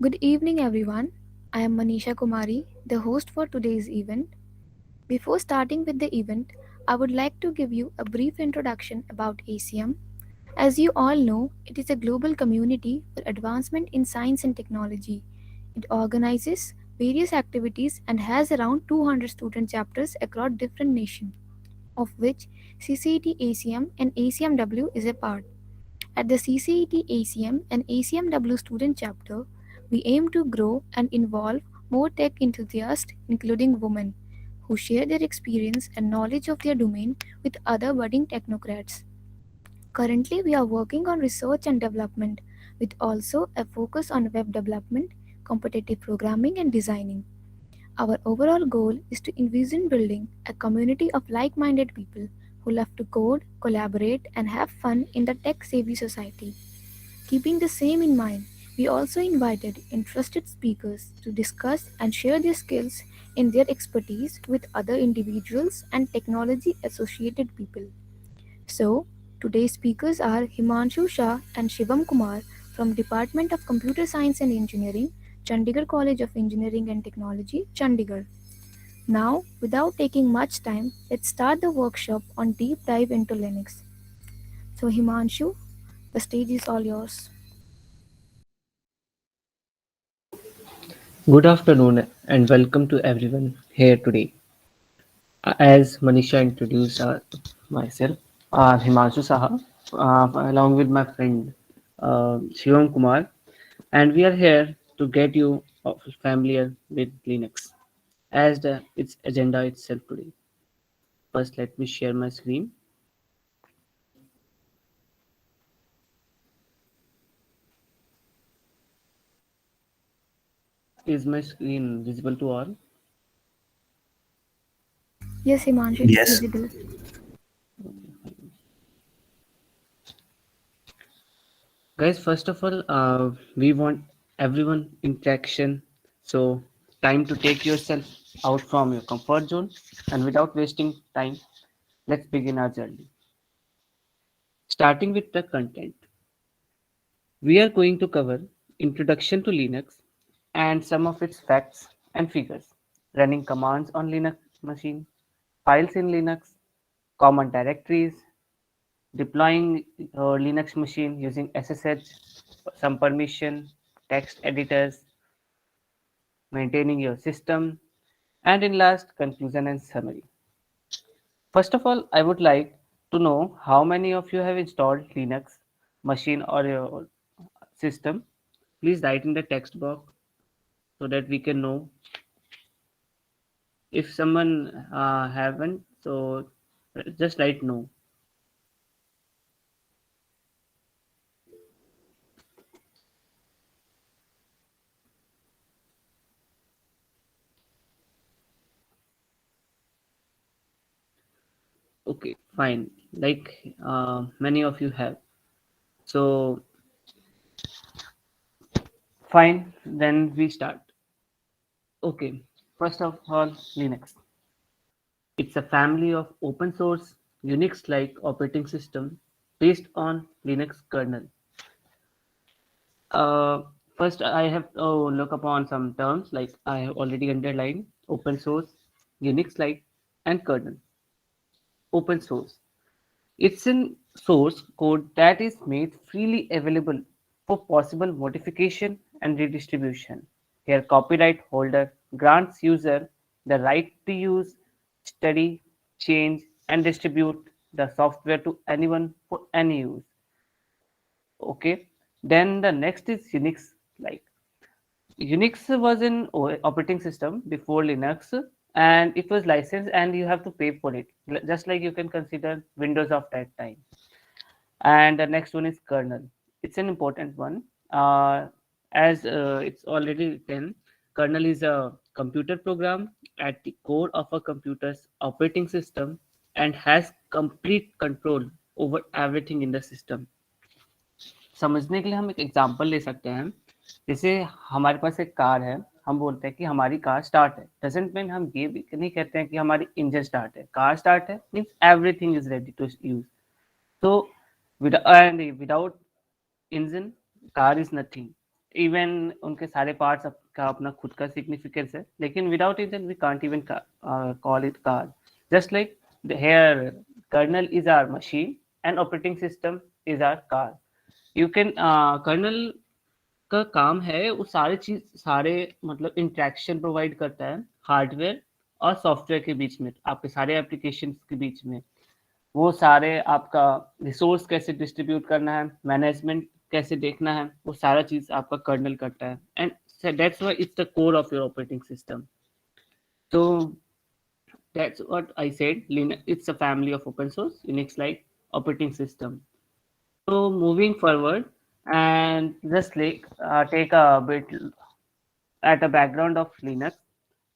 Good evening, everyone. I am Manisha Kumari, the host for today's event. Before starting with the event, I would like to give you a brief introduction about ACM. As you all know, it is a global community for advancement in science and technology. It organizes various activities and has around 200 student chapters across different nations, of which CCET ACM and ACMW is a part. At the CCET ACM and ACMW student chapter, we aim to grow and involve more tech enthusiasts, including women, who share their experience and knowledge of their domain with other budding technocrats. Currently, we are working on research and development, with also a focus on web development, competitive programming, and designing. Our overall goal is to envision building a community of like minded people who love to code, collaborate, and have fun in the tech savvy society. Keeping the same in mind, we also invited interested speakers to discuss and share their skills in their expertise with other individuals and technology associated people. So, today's speakers are Himanshu Shah and Shivam Kumar from Department of Computer Science and Engineering, Chandigarh College of Engineering and Technology, Chandigarh. Now, without taking much time, let's start the workshop on deep dive into Linux. So, Himanshu, the stage is all yours. Good afternoon and welcome to everyone here today. As Manisha introduced myself, Himanshu Saha, along with my friend Shivam Kumar, and we are here to get you familiar with Linux as its agenda itself today. First, let me share my screen. Is my screen visible to all? Yes, Himanshu, it's Yes. visible. Guys, first of all, we want everyone interaction. So, time to take yourself out from your comfort zone. And without wasting time, let's begin our journey. Starting with the content, we are going to cover introduction to Linux and some of its facts and figures, running commands on Linux machine, files in Linux, common directories, deploying Linux machine using SSH, some permission, text editors, maintaining your system, and in last, conclusion and summary. First of all, I would like to know how many of you have installed Linux machine or your system. Please write in the text box so that we can know. If someone haven't, so just write no. Okay, fine. Like many of you have. So fine, then we start. Okay, first of all, Linux. It's a family of open source Unix-like operating system based on Linux kernel. Uh, First, I have to look upon some terms like I have already underlined open source, Unix-like, and kernel. Open source. It's a source code that is made freely available for possible modification and redistribution. Here, copyright holder grants user the right to use, study, change, and distribute the software to anyone for any use. Okay. Then the next is Unix. Like Unix was an operating system before Linux, and it was licensed, and you have to pay for it, just like you can consider Windows of that time. And the next one is kernel. It's an important one. As it's already written, kernel is a computer program at the core of a computer's operating system and has complete control over everything in the system. समझने के लिए हम एक example ले सकते हैं। जैसे हमारे पास एक कार है, हम बोलते हैं कि हमारी कार स्टार्ट है, डजंट मीन हम ये भी नहीं कहते हैं कि हमारी इंजन स्टार्ट है। कार स्टार्ट है means everything is ready to use. So without engine, car is nothing. Even उनके सारे पार्ट्स का अपना खुद का सिग्निफिकेंस है, लेकिन without it we can't even call it car. Just like here kernel is our machine and operating system is our car. You can kernel का काम है वो सारे चीज सारे मतलब इंटरेक्शन प्रोवाइड करता है हार्डवेयर और सॉफ्टवेयर के बीच में, आपके सारे एप्लीकेशन के बीच में. वो सारे आपका रिसोर्स कैसे डिस्ट्रीब्यूट करना है, मैनेजमेंट कैसे देखना है, वो सारा चीज आपका कर्नल करता है. And that's why it's the core of your operating system. तो that's what I said. Linux, it's a family of open source Unix like operating system. So moving forward and just like take a bit at a background of Linux.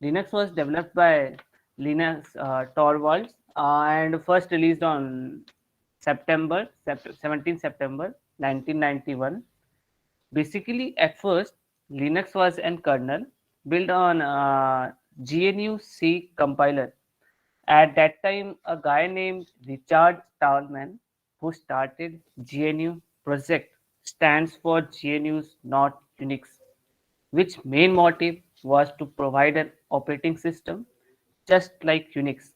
Linux was developed by Linus Torvalds and first released on 17 September 1991. Basically, at first, Linux was an kernel built on GNU C compiler. At that time, a guy named Richard Stallman, who started GNU project, stands for GNU's not Unix, which main motive was to provide an operating system just like Unix,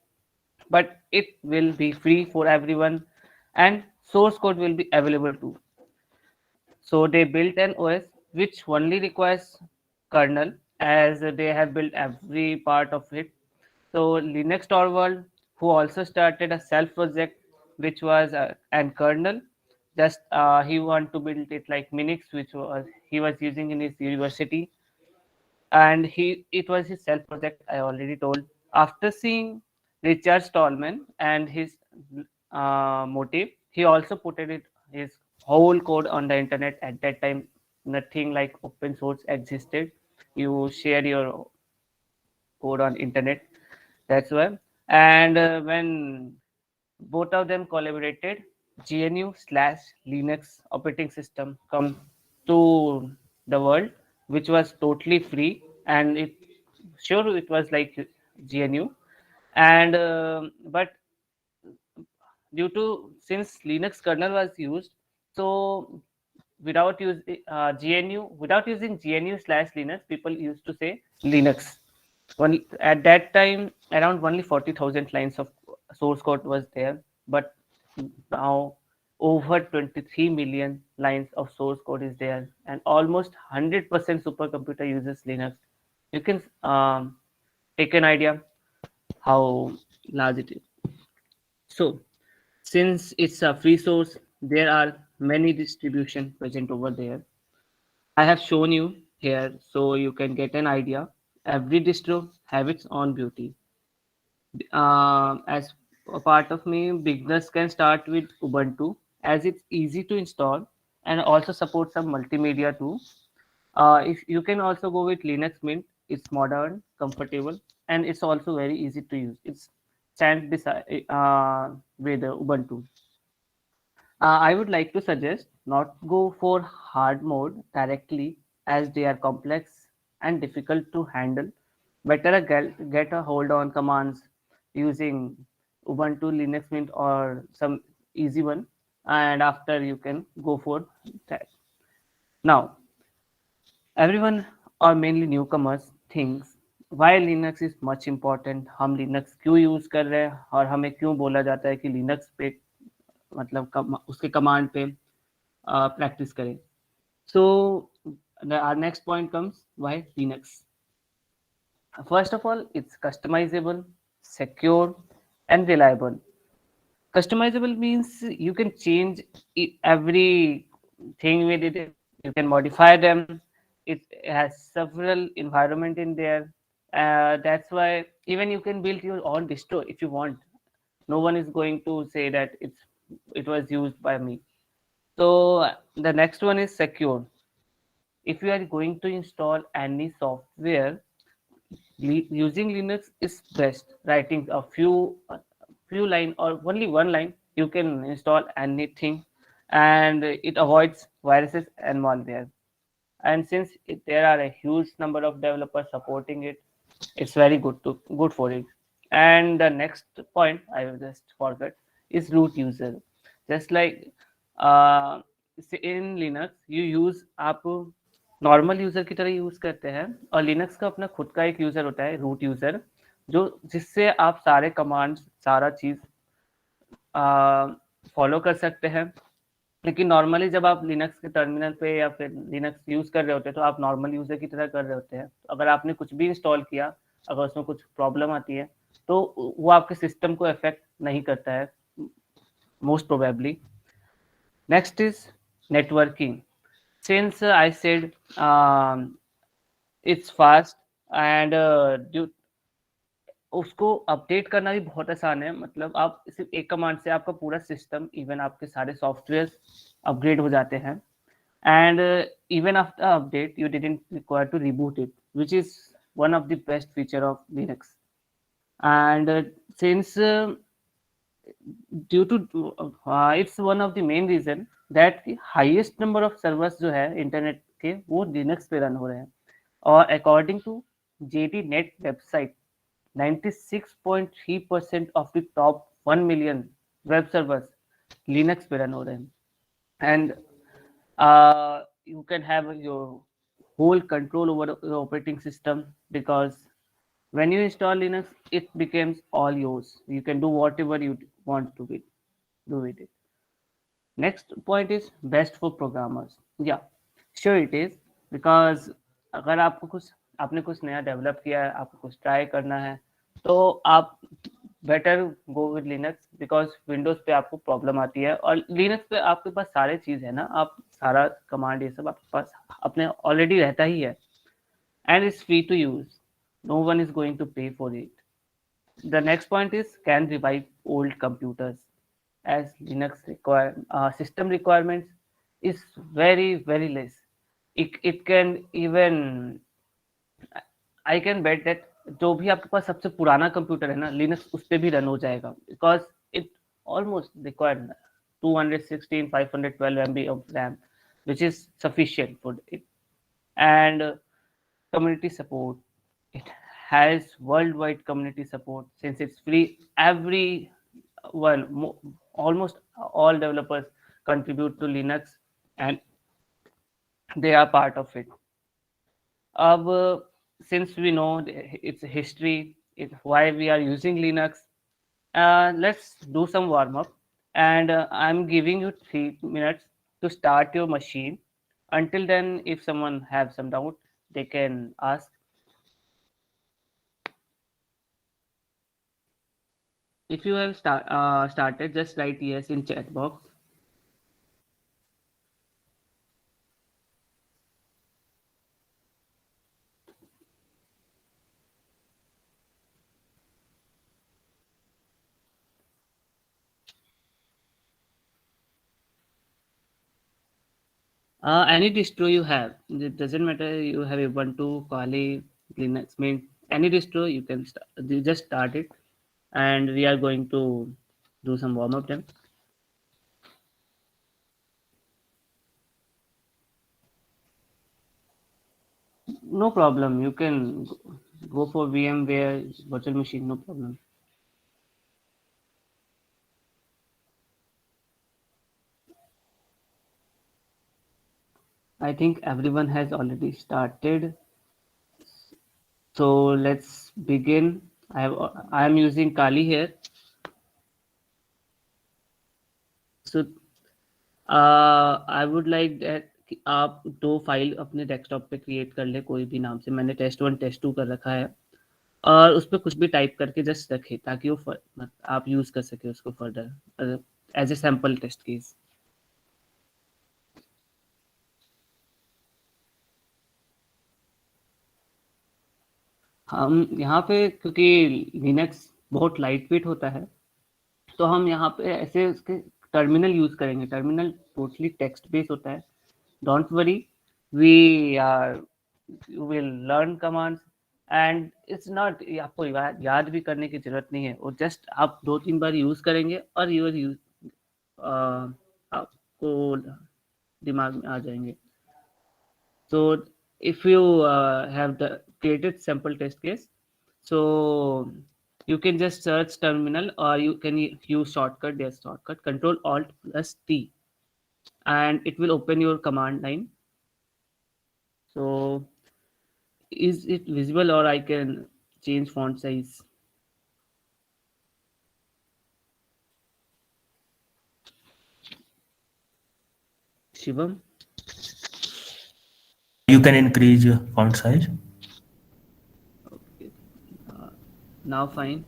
but it will be free for everyone and source code will be available too. So they built an OS which only requires kernel as they have built every part of it. So Linux Torvald, who also started a self project which was an kernel, just he want to build it like Minix, which was he was using in his university, and it was his self project. I already told. After seeing Richard Stallman and his motive, he also put it his whole code on the internet. At that time, nothing like open source existed. You share your code on internet. That's why. And when both of them collaborated, GNU slash Linux operating system come to the world, which was totally free, and it was like GNU, and but due to since Linux kernel was used, so without without using GNU slash Linux, people used to say Linux. At that time, around only 40,000 lines of source code was there, but now over 23 million lines of source code is there, and almost 100% supercomputer uses Linux. You can take an idea how large it is. So, since it's a free source, there are many distribution present over there. I have shown you here so you can get an idea. Every distro have its own beauty. As a part of me, beginners can start with Ubuntu as it's easy to install and also support some multimedia too. If you can also go with Linux Mint, it's modern, comfortable, and it's also very easy to use. It's stands beside with Ubuntu. I would like to suggest not go for hard mode directly as they are complex and difficult to handle. Better get a hold on commands using Ubuntu, Linux Mint, or some easy one, and after you can go for that. Now, everyone or mainly newcomers thinks why Linux is much important. हम Linux क्यों use कर रहे हैं और हमें क्यों बोला जाता है कि Linux पे मतलब उसके कमांड पे प्रैक्टिस करें. So our next point comes why Linux. First of all, it's customizable, secure, and reliable. Customizable means you can change everything with it. You can modify them. It has several environment in there. That's why even you can build your own distro if you want. No one is going to say that it was used by me. So the next one is secure. If you are going to install any software, using Linux is best. Writing a few line or only one line, you can install anything, and it avoids viruses and malware. And since there are a huge number of developers supporting it, it's very good for it. And the next point I will just forget is root user. Just like uh, in Linux, you use app normal user की तरह use करते हैं, और Linux का अपना खुद का एक यूज़र होता है, रूट यूज़र, जो जिससे आप सारे कमांड्स, सारा चीज़ फॉलो कर सकते हैं। लेकिन नॉर्मली जब आप लिनक्स के टर्मिनल पे या फिर लिनक्स यूज़ कर रहे होते हैं, तो आप नॉर्मल यूज़र की तरह कर रहे होते हैं। तो अगर आपने कुछ भी इंस्टॉल किया, अगर उसमें कुछ प्रॉब्लम आती है, तो वो आपके सिस्टम को अफेक्ट नहीं करता है, most probably. Next is networking. Since I said it's fast and उसको अपडेट करना भी बहुत आसान है। मतलब आप सिर्फ एक कमांड से आपका पूरा सिस्टम, इवन आपके सारे सॉफ्टवेयर अपग्रेड हो जाते हैं। And even after update you didn't require to reboot it, which is one of the best feature of Linux. And since due to it's one of the main reason that the highest number of servers जो है internet के, वो Linux पे run हो रहे हैं। और according to JD net website, 96.3% of the top 1 million web servers Linux पे रन हो रहे हैं। And you can have your whole control over the operating system, because when you install Linux, it becomes all yours. You can do whatever you want to do with it. Next point is best for programmers. Yeah, sure it is, because अगर आपने कुछ नया develop किया है, आपको कुछ try करना है, तो आप better go with Linux, because Windows पे आपको प्रॉब्लम आती है, और लिनक्स पे आपके पास सारे चीज़ है ना, आप सारा कमांड ये सब आपके पास अपने ऑलरेडी रहता ही है, and it's free to use. No one is going to pay for it. The next point is can revive old computers, as Linux system requirements is very less. It can even, I can bet that जो भी आपके पास सबसे पुराना computer है ना, Linux उस पे भी रन हो जाएगा, because it almost required 216 512 MB of RAM, which is sufficient for it. And community support, it has worldwide community support. Since it's free, everyone, almost all developers contribute to Linux, and they are part of it. Since we know its history, why we are using Linux, let's do some warm up. And I'm giving you 3 minutes to start your machine. Until then, if someone have some doubt, they can ask. If you have started, just write yes in chat box. Any distro you have, it doesn't matter. You have Ubuntu, Kali, Linux, Mint, any distro you can start. You just start it, and we are going to do some warm up then. No problem. You can go for VMware virtual machine. No problem. I think everyone has already started. So let's begin. I am using Kali here. So I would like that कि आप 2 file अपने desktop पे create कर ले, कोई भी नाम से। मैंने test1 test2 कर रखा है, और उस पर कुछ भी टाइप करके जस्ट रखे, ताकि वो आप यूज़ कर सके उसको further as a sample test case. हम यहाँ पे, क्योंकि लिनक्स बहुत लाइट वेट होता है, तो हम यहाँ पे ऐसे उसके टर्मिनल यूज़ करेंगे। टर्मिनल टोटली टेक्स्ट बेस होता है। Don't worry, we are you will learn commands, and it's not, आपको याद भी करने की जरूरत नहीं है। वो जस्ट आप 2-3 बार यूज़ करेंगे और यूज आपको दिमाग में आ जाएंगे। So if you have the created sample test case, so you can just search terminal, or you can use shortcut, there's shortcut Control Alt plus T, and it will open your command line. So is it visible, or I can change font size? Shivam? You can increase font size. Okay. Uh, Now fine.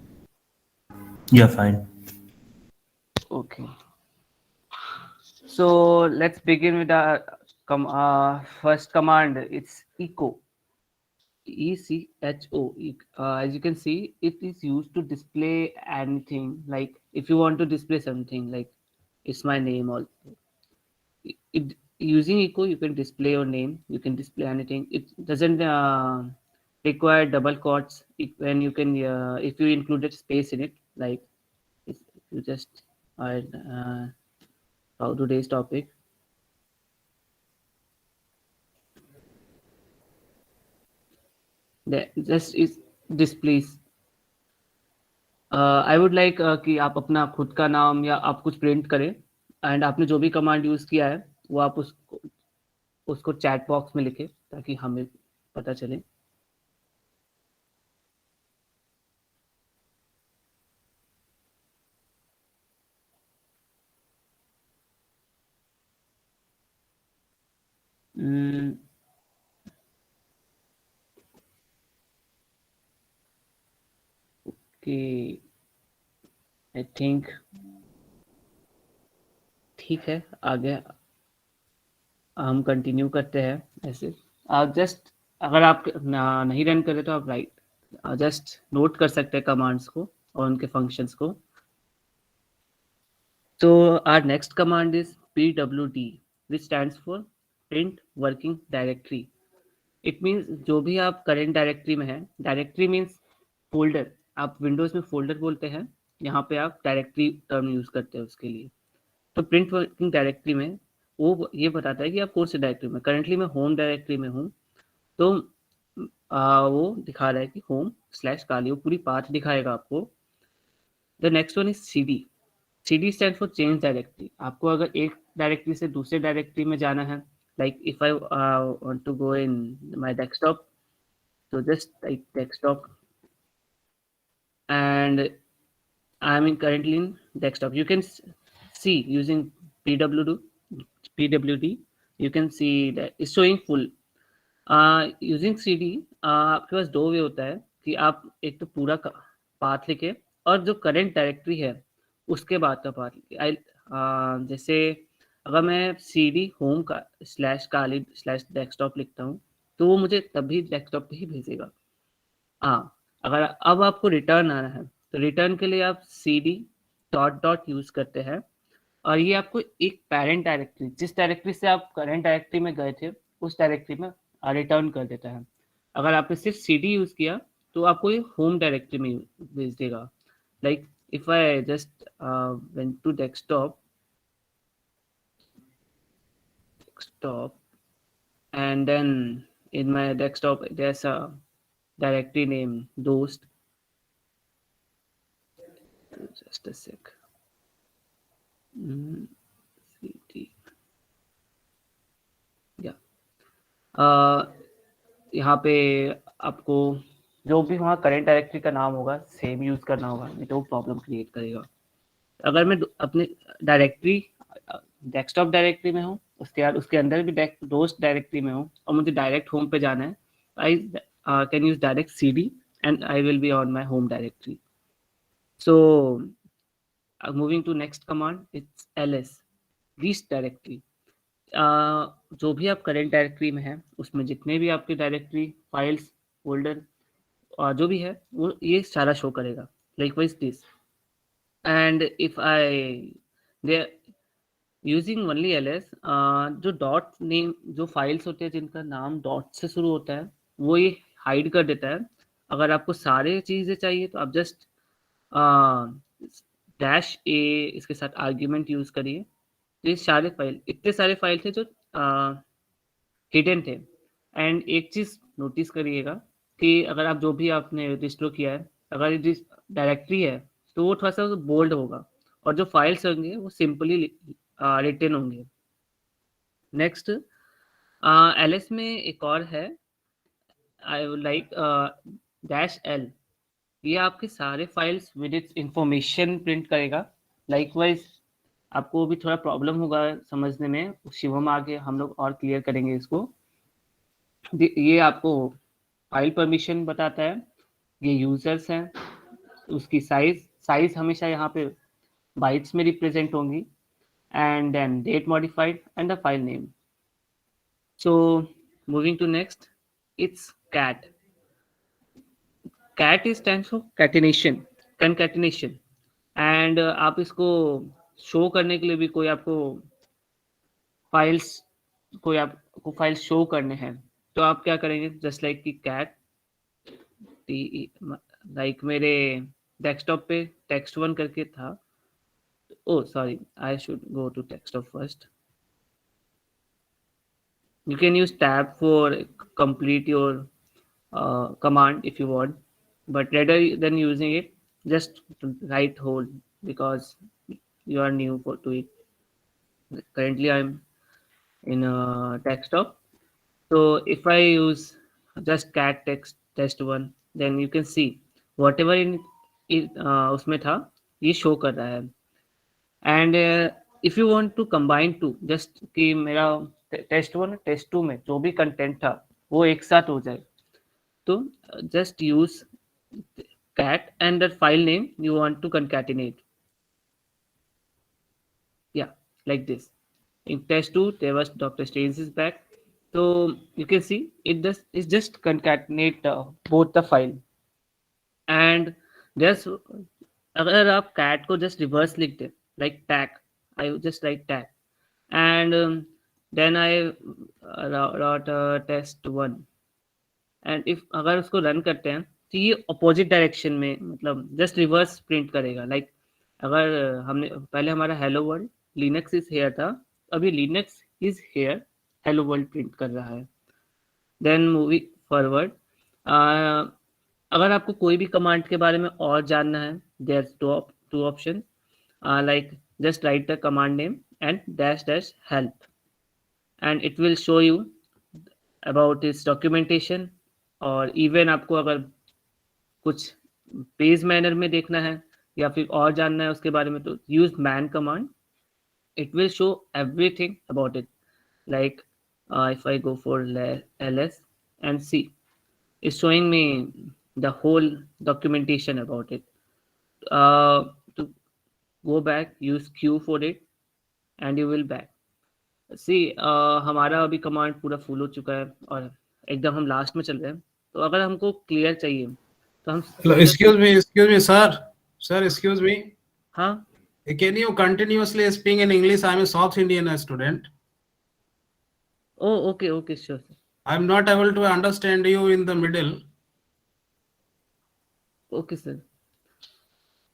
Yeah, fine. Okay. So let's begin with the first command. It's echo. ECHO. As you can see, it is used to display anything. Like if you want to display something, like it's my name also. Using echo, you can display your name. You can display anything. It doesn't require double quotes. When you can, if you included space in it, like if you just how today's topic. Just is displays. I would like कि आप अपना खुद का नाम या आप कुछ print करें, एंड आपने जो भी कमांड यूज़ किया है वो आप उसको उसको चैट बॉक्स में लिखें ताकि हमें पता चले. कि आई थिंक ठीक है, आगे हम कंटिन्यू करते हैं. ऐसे आप जस्ट अगर आप नहीं रन करें तो आप राइट जस्ट नोट कर सकते हैं कमांड्स को और उनके फंक्शंस को. So our next command is pwd, which stands for print working directory. It means जो भी आप करंट डायरेक्टरी में है, डायरेक्टरी मीन्स फोल्डर. आप विंडोज में फोल्डर बोलते हैं, यहाँ पे आप डायरेक्टरी टर्म यूज करते हैं उसके लिए. तो प्रिंट वर्किंग डायरेक्टरी में वो ये बताता है कि आप कौन सी डायरेक्टरी में. करंटली मैं होम डायरेक्टरी में हूँ, तो वो दिखा रहा है कि home/काली, वो पूरी पाथ दिखाएगा आपको. The next one is cd. cd stand for change directory. आपको अगर एक डायरेक्टरी से दूसरे डायरेक्टरी में जाना है, like if I want to go in my desktop, so just type desktop and I'm currently in desktop. You can see using pwd you can see that it's showing full. Using cd आपके पास दो वे होता है कि आप एक तो पूरा path लिखे और जो करंट डायरेक्टरी है उसके बाद का पाथ लिखे. जैसे अगर मैं cd होम का /काली/डेस्कटॉप लिखता हूँ तो वो मुझे तभी डेस्कटॉप पे ही भेजेगा. हाँ, अगर अब आपको रिटर्न आना है तो रिटर्न के लिए आप cd डॉट यूज करते हैं और ये आपको एक पेरेंट डायरेक्टरी, जिस डायरेक्टरी से आप करंट डायरेक्टरी में गए थे उस डायरेक्टरी में रिटर्न कर देता है. अगर आपने सिर्फ cd यूज किया तो आपको ये होम डायरेक्टरी में भेज देगा. Like if I just went to desktop and then in my desktop there's a directory name dost. Just a sec. cd या यहाँ पे आपको जो भी वहाँ करंट डायरेक्टरी का नाम होगा सेम यूज करना होगा, नहीं तो वो प्रॉब्लम क्रिएट करेगा. अगर मैं अपने डायरेक्टरी डेस्कटॉप डायरेक्टरी में हूँ, उसके बाद उसके अंदर भी दोस्त डायरेक्टरी में हूँ और मुझे डायरेक्ट होम पे जाना है, I can use direct cd and I will be on my home directory. So moving to next command, it's ls, least directory. जो भी आप करेंट डायरेक्टरी में है उसमें जितने भी आपके डायरेक्टरी फाइल्स फोल्डर जो भी है वो ये सारा शो करेगा. Like wise this. And if I they using only ls, जो डॉट नेम जो फाइल्स होते हैं जिनका नाम डॉट से शुरू होता है वो ये हाइड कर देता है. अगर आपको सारे चीज़ें चाहिए तो आप जस्ट -a इसके साथ आर्ग्यूमेंट यूज करिए. तो ये सारे फाइल, इतने सारे फाइल थे जो हिडन थे. एंड एक चीज़ नोटिस करिएगा कि अगर आप जो भी आपने रिस्टोर किया है, अगर जिस डायरेक्टरी है तो वो थोड़ा सा बोल्ड होगा और जो फाइल्स होंगे वो सिंपली रिटन होंगे. नेक्स्ट एलएस में एक और है, I would like dash L. ये आपके सारे files with its information print करेगा। लाइकवाइज आपको भी थोड़ा प्रॉब्लम होगा समझने में, शिवम आगे हम लोग और क्लियर करेंगे इसको। ये आपको फाइल परमिशन बताता है, ये यूजर्स हैं, उसकी साइज साइज हमेशा यहाँ पे बाइट्स में रिप्रेजेंट होंगी, and then date modified and the file name. So moving to next, it's cat. Cat is stands for concatenation, and आप इसको शो करने के लिए भी फाइल्स कोई आपको फाइल्स शो करने हैं तो आप क्या करेंगे, जस्ट लाइक कि कैट लाइक मेरे डेस्कटॉप पे टेक्स्ट वन करके था। Oh sorry, I should go to desktop first. You can use tab for complete your command if you want, but rather than using it, just write hold because you are new to it. Currently, I'm in a desktop, so if I use just cat text test one, then you can see whatever in उसमें था ये show कर रहा है। And if you want to combine two, just कि मेरा test one test to में जो भी कंटेंट था वो एक साथ हो जाए, तो just use cat and the file name you want to concatenate. Yeah, like this. In test 2 there was Dr. Strange is back, so you can see it just concatenate both the file. And there's, अगर आप cat को just reverse लिख दे like tag, I just write tag, and then I wrote test one, and if अगर उसको run करते हैं तो ये अपोजिट डायरेक्शन में मतलब जस्ट रिवर्स प्रिंट करेगा। लाइक अगर हमने पहले हमारा hello world Linux is here था, अभी Linux is here hello world print कर रहा है। देन मूविंग फॉरवर्ड, अगर आपको कोई भी कमांड के बारे में और जानना है, there two option, like just write the command name and dash dash help, and it will show you about its documentation. और इवन आपको अगर कुछ पेज मैनर में देखना है या फिर और जानना है उसके बारे में, तो use man command, it will show everything about it. Like if I go for ls and see, it's showing me the whole documentation about it. To go back, use q for it and you will back see, हमारा अभी command पूरा full हो चुका है और एकदम हम last में चल रहे हैं, तो अगर हमको क्लियर चाहिए तो हम Hello, excuse me, sir. Sir, excuse me. हाँ Can you continuously speak in English? I'm a South Indian student. Oh okay okay sure sir, I'm not able to understand you in the middle. Okay sir,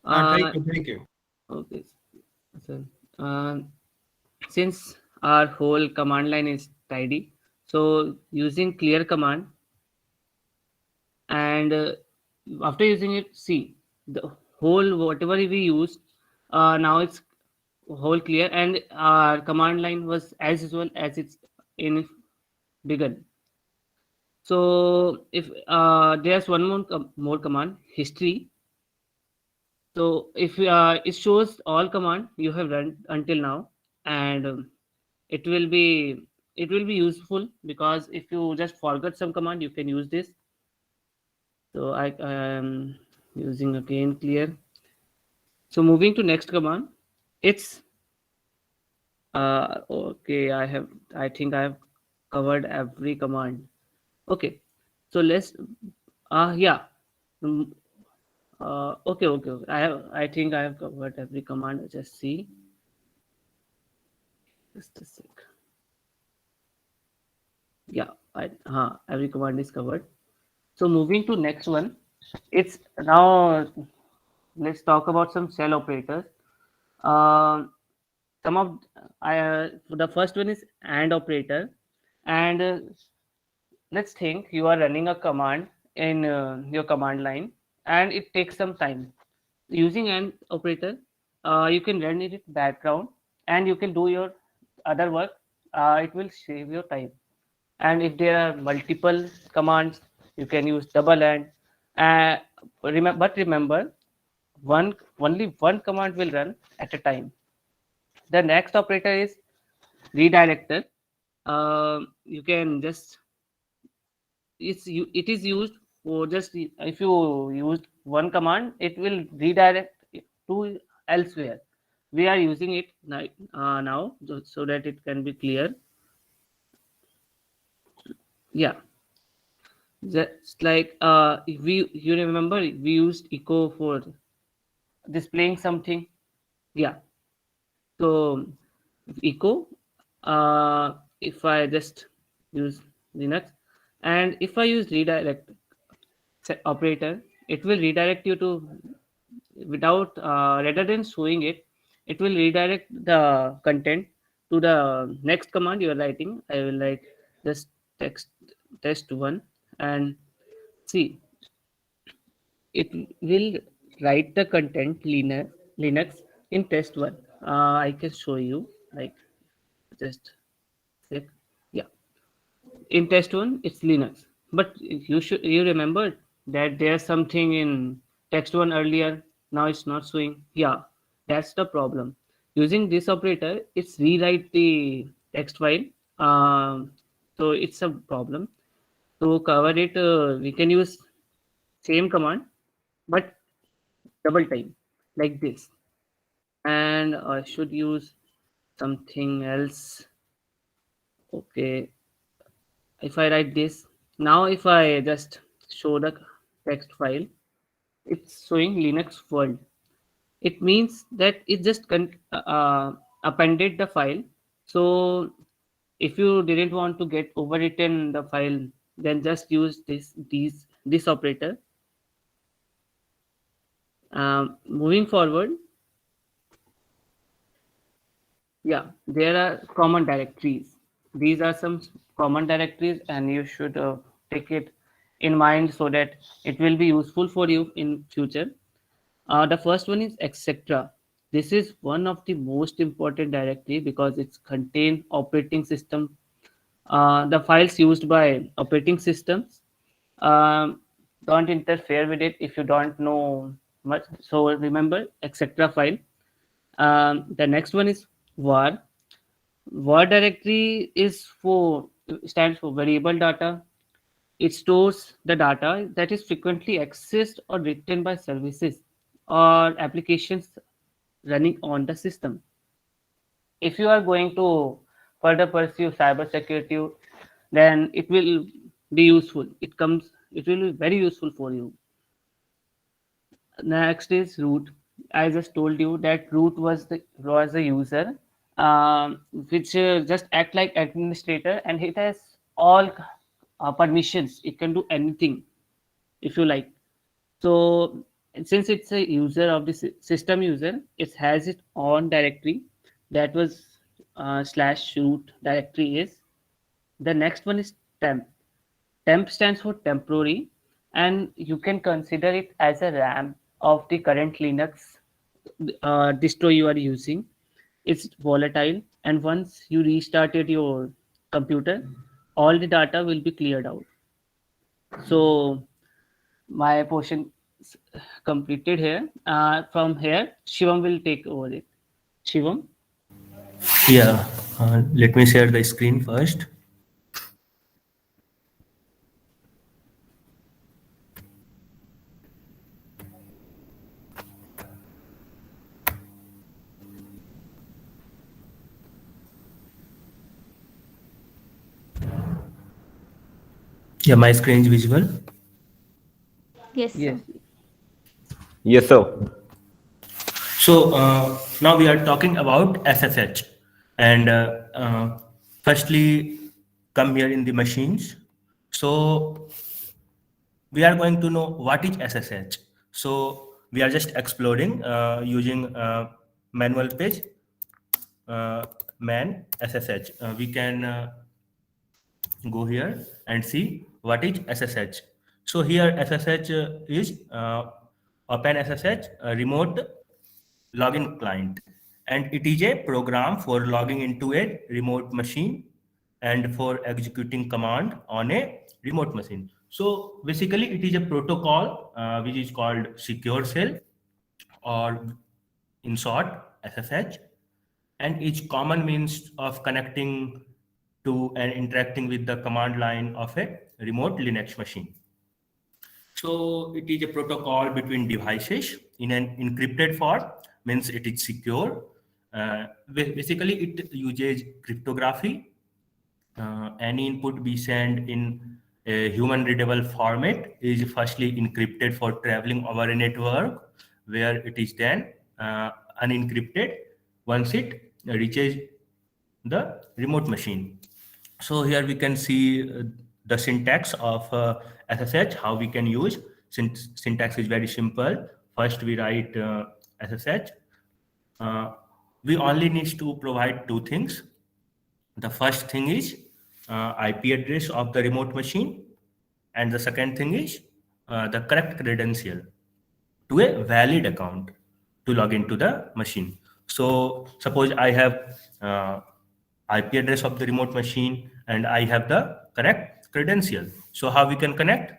Thank you. okay sir. Since our whole command line is tidy, so using clear command, and after using it, see the whole whatever we used, now it's whole clear and our command line was as usual as it's in begun. So if there's one more command, history. So if it shows all command you have run until now, and it will be useful because if you just forget some command you can use this. So I am using again clear. So moving to next command, it's okay, I think I have covered every command. Okay, so let's yeah. Mm, okay. I think I have covered every command. Just see. Just a sec. Yeah, every command is covered. So moving to next one, it's now let's talk about some shell operators. Some of the first one is AND operator, and let's think you are running a command in your command line, and it takes some time. Using AND operator, you can run it in background, and you can do your other work. It will save your time. And if there are multiple commands, you can use double and. Uh, but remember, only one command will run at a time. The next operator is redirector. You can just it is used for just if you use one command, it will redirect it to elsewhere. We are using it now so that it can be clear. Yeah, just like if we you remember we used echo for displaying something. Yeah, so echo. If I just use Linux, and if I use redirect operator, it will redirect you to without rather than showing it, it will redirect the content to the next command you are writing. I will write just text test one and see it will write the content Linux in test one. I can show you like just sec. Yeah, in test one it's Linux, but you remember that there's something in text one earlier, now it's not showing. Yeah, that's the problem. Using this operator, it's rewrite the text file. um, so it's a problem. To cover it, we can use same command but double time, like this. And I should use something else. Okay, if I write this now, if I just show the text file, it's showing Linux world. It means that it just appended the file. So if you didn't want to get overwritten the file, then just use this operator. Moving forward, yeah, there are common directories. These are some common directories, and you should take it in mind so that it will be useful for you in future. The first one is etc. This is one of the most important directory because it's contain operating system, the files used by operating systems. Um, don't interfere with it if you don't know much. So remember etc file. The next one is var. Var directory is for stands for variable data. It stores the data that is frequently accessed or written by services or applications running on the system. If you are going to further pursue cybersecurity, then it will be useful. It will be very useful for you. Next is root. I just told you that root was the user, which just act like administrator, and it has all permissions. It can do anything if you like. So since it's a user of the system user, it has its own directory. That was slash root directory is. The next one is temp. Temp stands for temporary, and you can consider it as a RAM of the current Linux distro you are using. It's volatile, and once you restarted your computer, all the data will be cleared out. So my portion is completed here. From here, Shivam will take over it. Shivam? Yeah, let me share the screen first. Yeah, my screen is visible. Yes, Yes. sir. Yes, sir. So now we are talking about SSH, and firstly, come here in the machines. So we are going to know what is SSH. So we are just exploring using manual page man SSH. We can go here and see what is SSH. So here SSH is Open SSH remote login client, and it is a program for logging into a remote machine and for executing command on a remote machine. So basically it is a protocol which is called secure shell, or in short SSH, and each common means of connecting to and interacting with the command line of a remote Linux machine. So it is a protocol between devices in an encrypted form, means it is secure. Basically, it uses cryptography. Any input we send in a human readable format is firstly encrypted for traveling over a network, where it is then unencrypted once it reaches the remote machine. So here we can see the syntax of SSH, how we can use. Syntax is very simple. First we write SSH. We only need to provide two things. The first thing is IP address of the remote machine, and the second thing is the correct credential to a valid account to log into the machine. So suppose I have IP address of the remote machine and I have the correct credential. So how we can connect?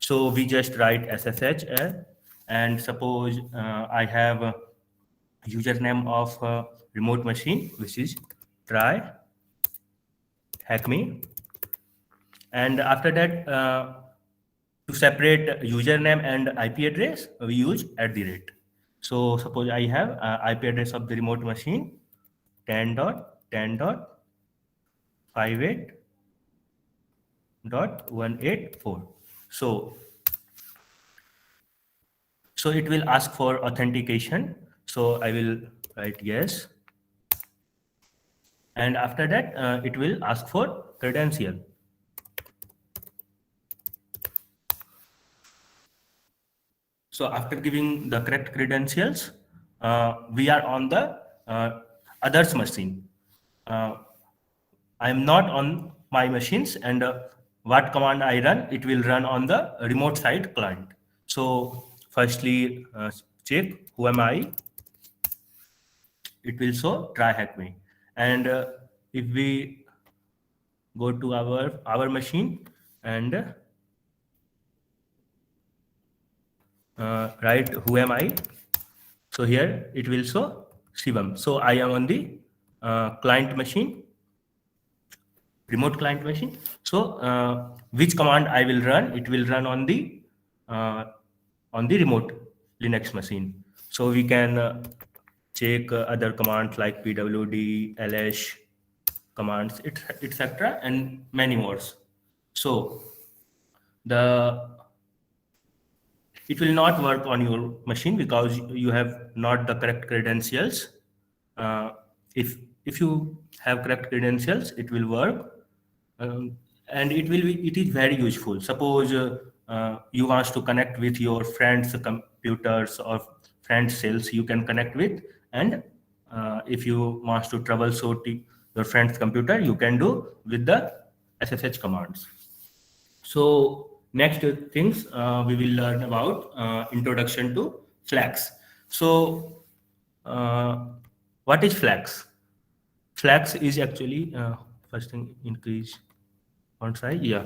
So we just write SSH and suppose I have a username of remote machine, which is try hack me, and after that to separate username and IP address we use @. So suppose I have IP address of the remote machine 10.10.58.184. So it will ask for authentication. So I will write yes, and after that it will ask for credential. So after giving the correct credentials, we are on the others machine. I am not on my machines, and what command I run, it will run on the remote side client. So firstly, check who am I. It will show try hack me, and if we go to our machine and write who am I, so here it will show Shivam. So I am on the client machine, remote client machine. So which command I will run, it will run on the remote Linux machine. So we can check other commands like pwd, ls commands, etc., and many more. So it will not work on your machine because you have not the correct credentials. If you have correct credentials, it will work, and it is very useful. Suppose you want to connect with your friends' computers or friends' cells, you can connect with, and if you want to troubleshoot your friend's computer, you can do with the SSH commands. So next things we will learn about introduction to Flags. So what is Flags? Flags is actually first thing, increase font size. Yeah,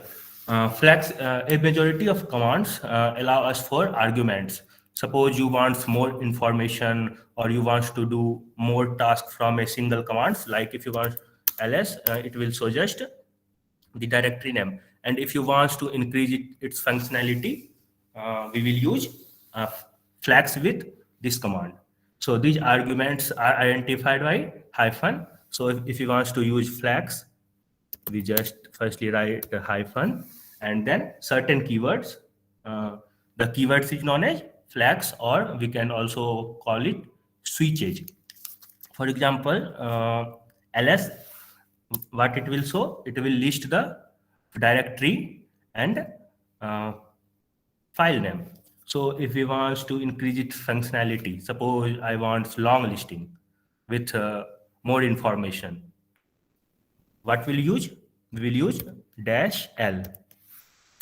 Flags. A majority of commands allow us for arguments. Suppose you want more information or you want to do more tasks from a single command. Like if you want ls, it will suggest the directory name. And if you want to increase its functionality, we will use flags with this command. So these arguments are identified by hyphen. So if you want to use flags, we just firstly write a hyphen and then certain keywords. The keywords is known as flags, or we can also call it switches. For example, ls, what it will show, it will list the directory and file name. So if we want to increase its functionality, suppose I want long listing with more information, what will use? We will use -l.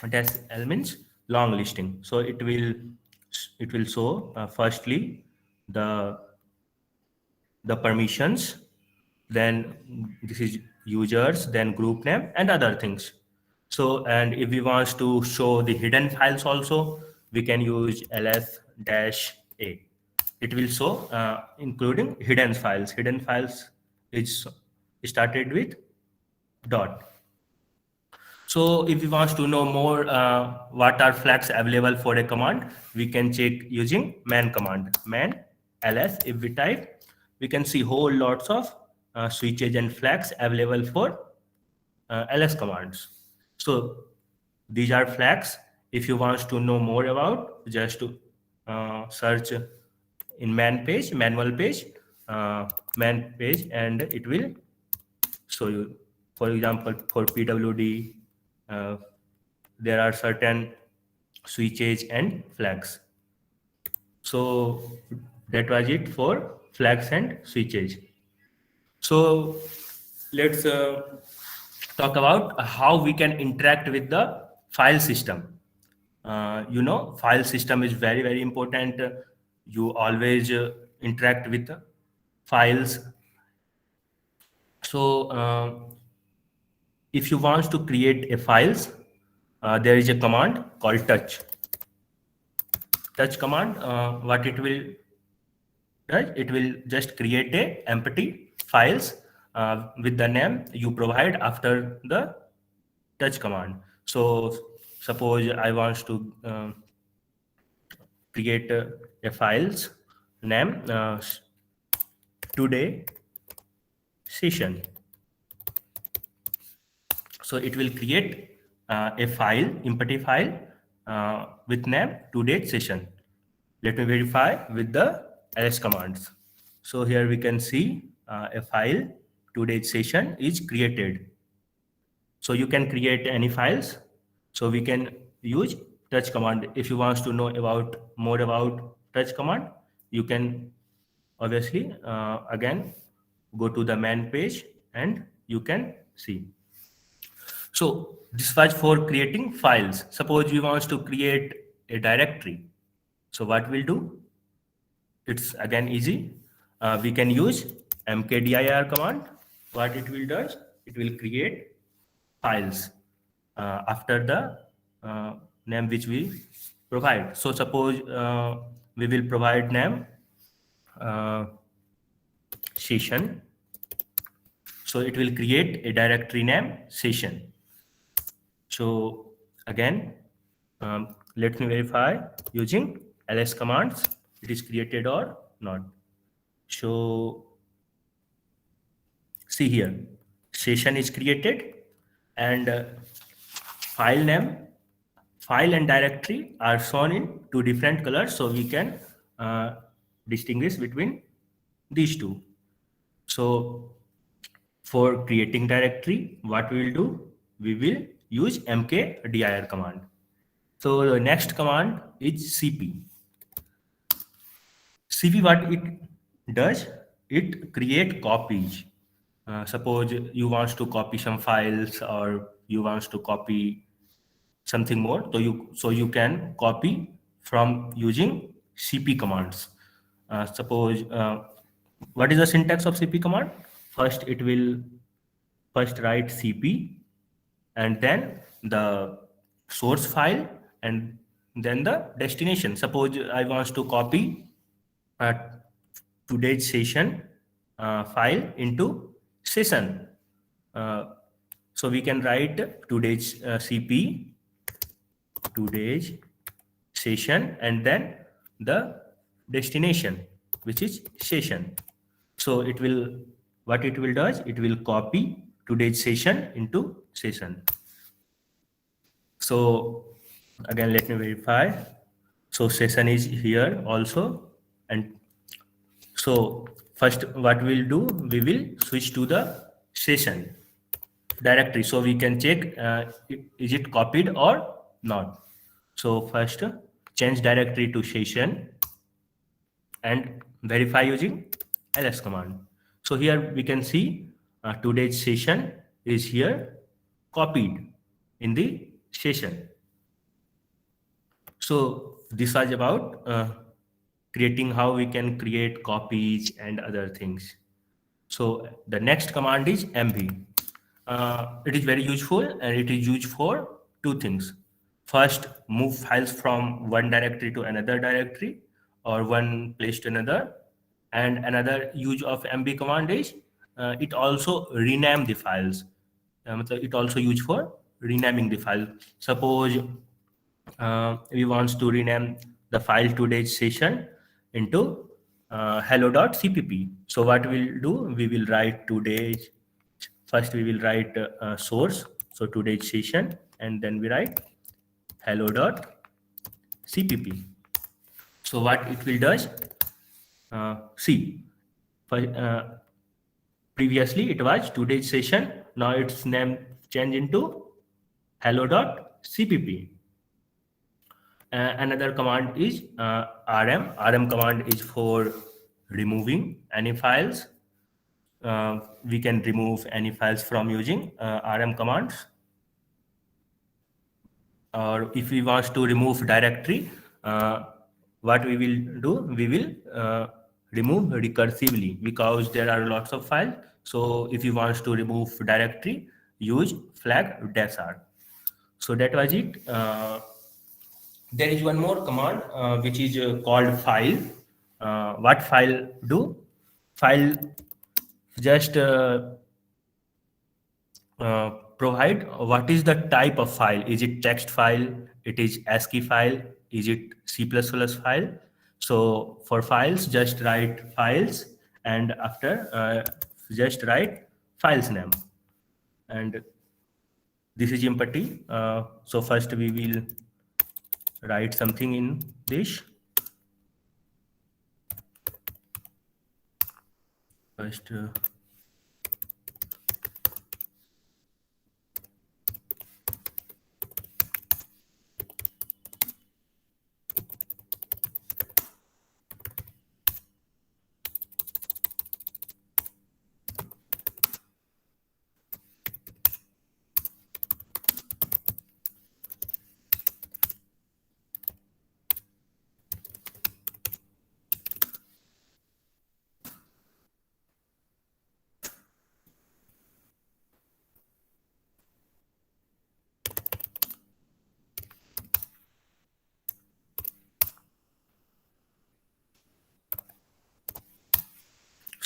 -l means long listing. So it will show firstly the permissions, then this is users, then group name and other things. So, and if we want to show the hidden files also, we can use ls-a. It will show including hidden files. Hidden files is started with dot. So if we want to know more what are flags available for a command, we can check using man command. Man ls, if we type, we can see whole lots of switches and flags available for ls commands. So these are flags. If you want to know more about, just to search in manual page, man page, and it will show you. For example, for PWD, there are certain switches and flags. So that was it for flags and switches. So let's talk about how we can interact with the file system. File system is very, very important. You always interact with the files. So if you want to create a files, there is a command called touch. Touch command, what it will do, it will just create a empty files with the name you provide after the touch command. So suppose I want to create a files name today session. So it will create a file, empty file with name today's session. Let me verify with the ls commands. So here we can see a file today's session is created. So you can create any files. So we can use touch command. If you want to know more about touch command, you can obviously again go to the man page and you can see. So this was for creating files. Suppose we want to create a directory. So what we'll do? It's again easy. We can use mkdir command. What it will do? It will create files after the name which we provide. So suppose we will provide name session. So it will create a directory name session. So again, let me verify using ls commands it is created or not. So see here, session is created and file name, file and directory are shown in two different colors. So we can distinguish between these two. So for creating directory, what we will do? We will use mkdir command. So the next command is cp. Cp, what it does? It create copies. Suppose you want to copy some files or you want to copy something more. So you can copy from using cp commands. Suppose what is the syntax of cp command? First it will write cp and then the source file and then the destination. Suppose I want to copy today's session file into session. So we can write today's cp today's session and then the destination which is session. So it will, what it will do is it will copy today's session into session. So again, let me verify. So session is here also. And so first what we'll do, we will switch to the session directory. So we can check is it copied or not. So first change directory to session and verify using ls command. So here we can see today's session is here copied in the session. So this was about creating how we can create copies and other things. So the next command is mv. it is very useful, and it is used for two things. First, move files from one directory to another directory, or one place to another. And another use of mb command is it also rename the files. It also used for renaming the file. Suppose we want to rename the file today's session into hello.cpp. So what we'll do, we will write today's, first we will write source, so today's session, and then we write hello.cpp. So what it will does, see, previously it was today's session, now its name changed into hello.cpp. Another command is rm. Rm command is for removing any files. We can remove any files from using rm commands. Or if we want to remove directory, what we will do, we will remove recursively, because there are lots of files. So if you want to remove directory, use flag -r. So that was it. There is one more command which is called file. What file do? File just provide what is the type of file. Is it text file? It is ASCII file? Is it C++ file? So for files, just write files, and after just write files name. And this is empty. So first we will write something in this. First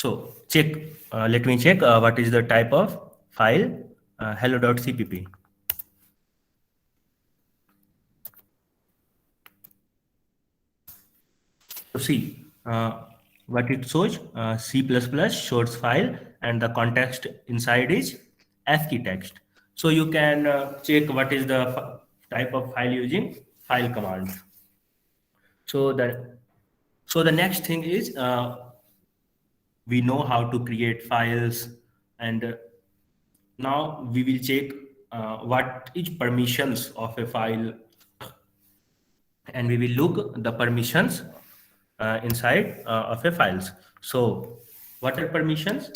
so check, let me check what is the type of file, hello.cpp. So see what it shows, C++ source file, and the context inside is ASCII text. So you can check what is the type of file using file command. So the next thing is we know how to create files, and now we will check what is permissions of a file, and we will look the permissions inside of a files. So what are permissions?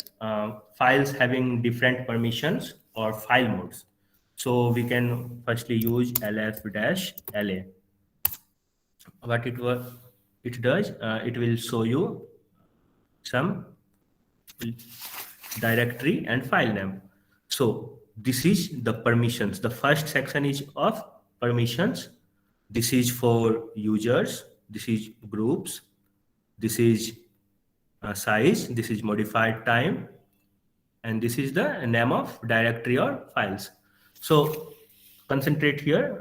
Files having different permissions or file modes. So we can firstly use lf-la. What it does, it will show you some directory and file name. So this is the permissions. The first section is of permissions. This is for users. This is groups. This is size. This is modified time. And this is the name of directory or files. So concentrate here,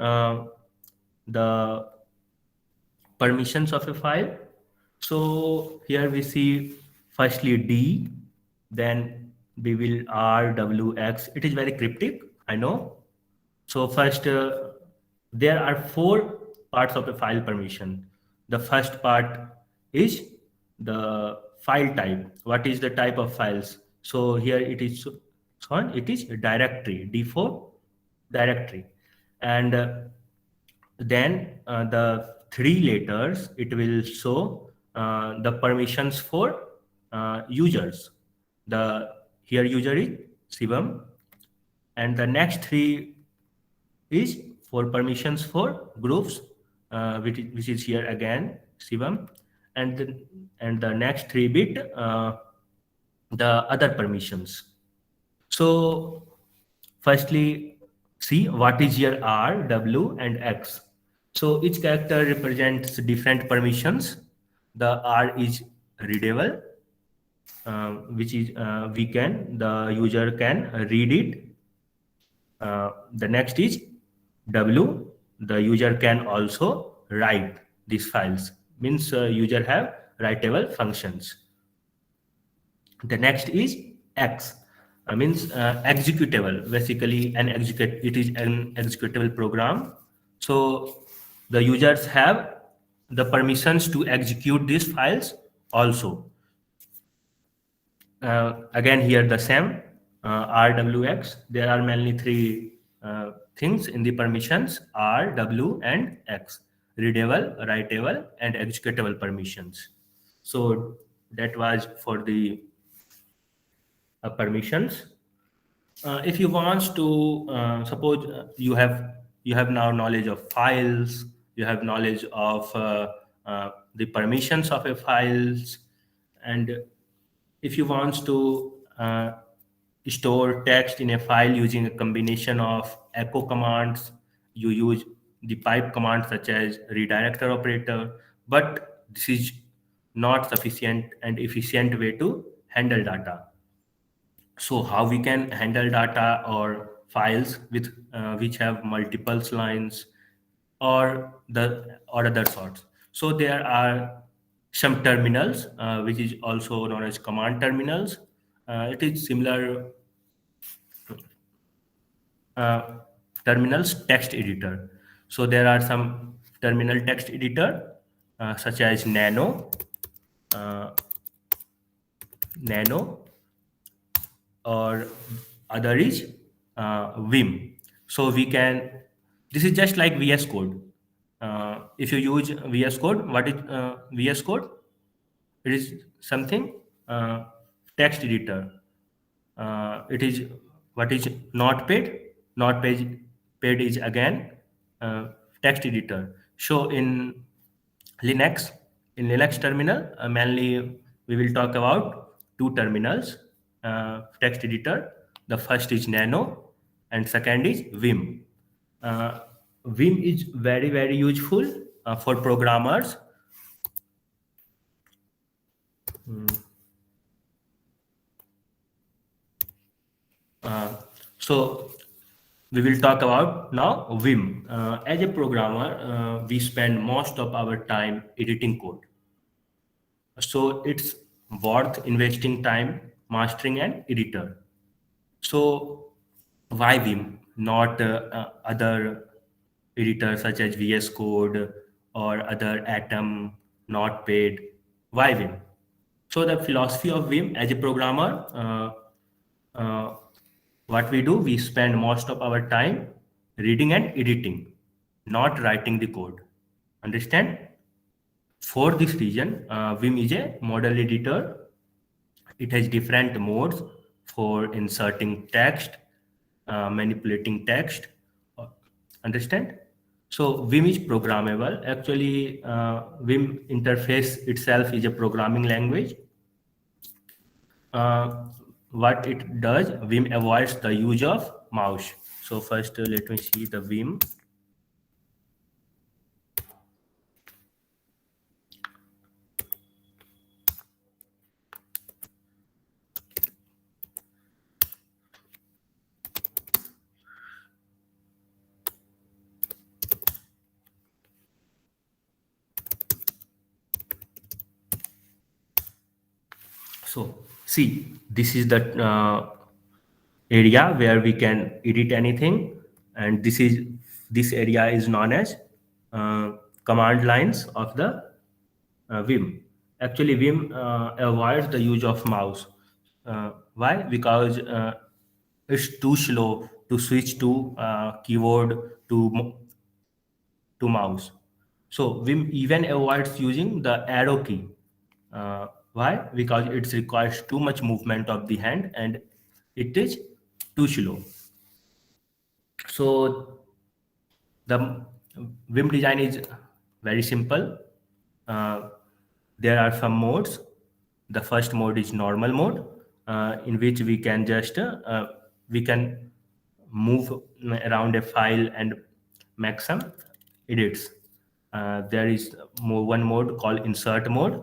the permissions of a file. So here we see firstly D, then we will R, W, X. It is very cryptic, I know. So first, there are 4 parts of a file permission. The first part is the file type. What is the type of files? So here it is directory, D4 directory. And then the 3 letters, it will show the permissions for users. Here user is Shivam, and the next 3 is for permissions for groups, which is here again Shivam, and the next 3 bit the other permissions. So Firstly, see what is your R, W, and X. So each character represents different permissions. The R is readable, which is the user can read it. The next is W. The user can also write these files. Means user have writable functions. The next is X. Means executable. Basically, it is an executable program. So the users have the permissions to execute these files also. Again, here the same RWX. There are mainly three things in the permissions: R, W, and X. Readable, writable, and executable permissions. So that was for the permissions. If you want to suppose you have now knowledge of files, you have knowledge of the permissions of a files, and if you want to store text in a file using a combination of echo commands, you use the pipe command such as redirector operator, but this is not sufficient and efficient way to handle data. So how we can handle data or files with which have multiple lines or other sorts. So there are some terminals which is also known as command terminals. It is similar uh, terminals text editor. So there are some terminal text editor such as uh, Nano, or other is Vim. So we can, this is just like VS Code. If you use VS Code, what is VS Code? It is something text editor. It is what is Notepad. Notepad is again text editor. So Linux, in Linux terminal, mainly we will talk about two terminals, text editor. The first is Nano, and second is Vim. Vim is very very useful for programmers. So we will talk about now Vim. As a programmer, we spend most of our time editing code. So it's worth investing time mastering an editor. So why Vim, not other editors such as VS Code or other Atom, Notepad? Why Vim? So the philosophy of Vim as a programmer, what we do, we spend most of our time reading and editing, not writing the code. Understand? For this reason, Vim is a model editor. It has different modes for inserting text, manipulating text. Understand? So Vim is programmable. Actually, Vim interface itself is a programming language. What it does, Vim avoids the use of mouse. So first, let me see the Vim. So see, this is the area where we can edit anything, and this area is known as command lines of the Vim. Actually, Vim avoids the use of mouse. Why? Because it's too slow to switch to keyboard to mouse. So Vim even avoids using the arrow key. Why? Because it requires too much movement of the hand and it is too slow. So the Vim design is very simple. There are some modes. The first mode is normal mode, in which we can just move around a file and make some edits. There is one mode called insert mode.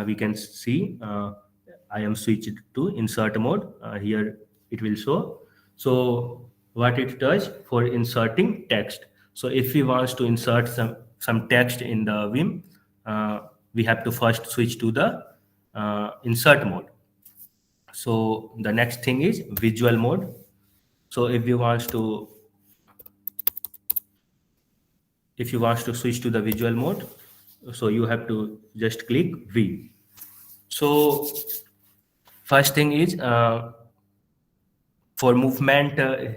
We can see I am switched to insert mode. Here it will show. So what it does for inserting text. So if we want to insert some text in the Vim, we have to first switch to the insert mode. So the next thing is visual mode. So if you want to switch to the visual mode, so you have to just click V. So first thing is for movement,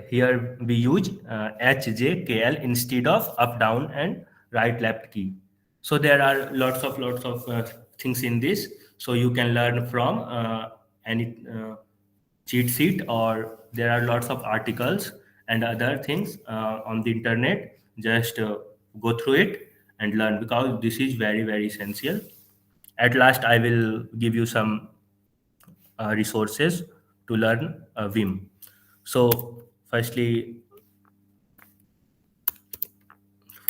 here we use HJKL instead of up down and right left key. So there are lots of things in this. So you can learn from any cheat sheet, or there are lots of articles and other things on the internet. Just go through it and learn, because this is very essential. At last I will give you some resources to learn Vim. So firstly,